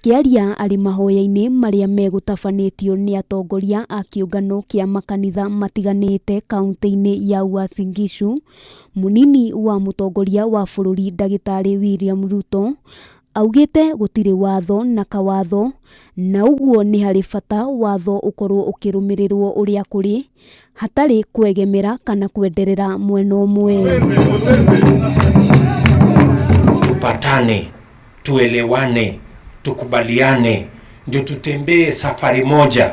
Akiaria ari mahoya-ini maria megutafanitio ni atongoria a kiungano kia makanitha matiganite kaunti-ini ya Uasin Gishu, munini wa mutongoria wa bururi Ndagitari William Ruto augite gutire watho na kawatho na uguo ni hari bata watho ukorwo ukirumirirwo uria kuri hatari kwegemera kana kwenderera mwena umwe. Tupatane, tuelewane, tukubaliane, ndio tutembee safari moja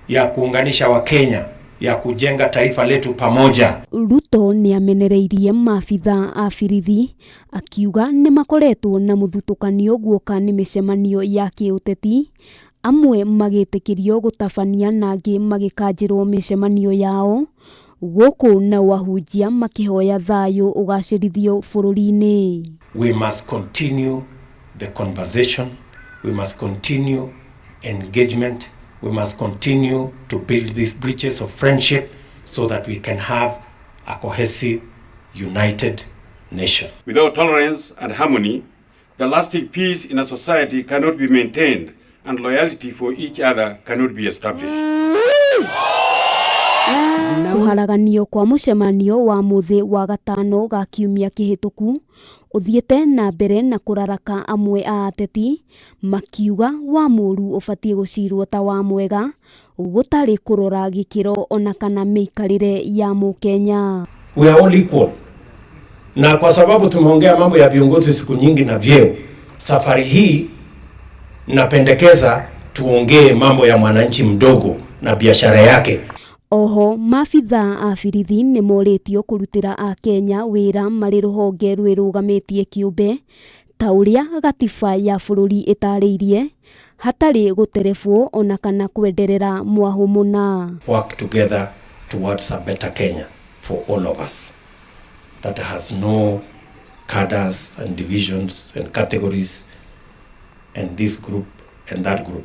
ya kuunganisha Wakenya, ya kujenga taifa letu pamoja. Ruto ni amenereirie maafitha a birithi akiuga ni makoretwo na muthutukanio guoka ni micemanio ya kiuteti, amwe magitikirio gutabania na angi magikanjirwo micemanio yao guku na wahunjia makihoya thayo ugacirithio bururi-ini. We must continue the conversation, we must continue engagement, we must continue to build these bridges of friendship so that we can have a cohesive, united nation. Without tolerance and harmony, the lasting peace in a society cannot be maintained and loyalty for each other cannot be established. Kuharaganio kwa mucemanio wa muthi wa gatano ga kiumia kihituku uthiete na mbere na kuraraka amwe a ateti makiuga wa muru ubatie gucirwo ta wa mwega gutari kurora gikiro ona kana mikarire ya Mukenya. We are all equal. Na kwa sababu tumeongea mambo ya viongozi siku nyingi na vyeo, safari hii napendekeza tuongee mambo ya mwananchi mdogo na biashara yake. Oho maafitha a birithi ni moritio kurutira a Kenya wira mari ruhonge rwirugamitie kiumbe ta uria gatiba ya bururi itariirie hatari guterebwo ona kana kwenderera mwahumuna. Work together towards a better Kenya for all of us that has no cadres and divisions and categories and this group and that group.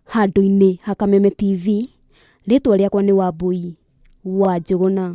Handu-ini ha Kameme TV, ritwa riakwa ni Wambui wa Njuguna.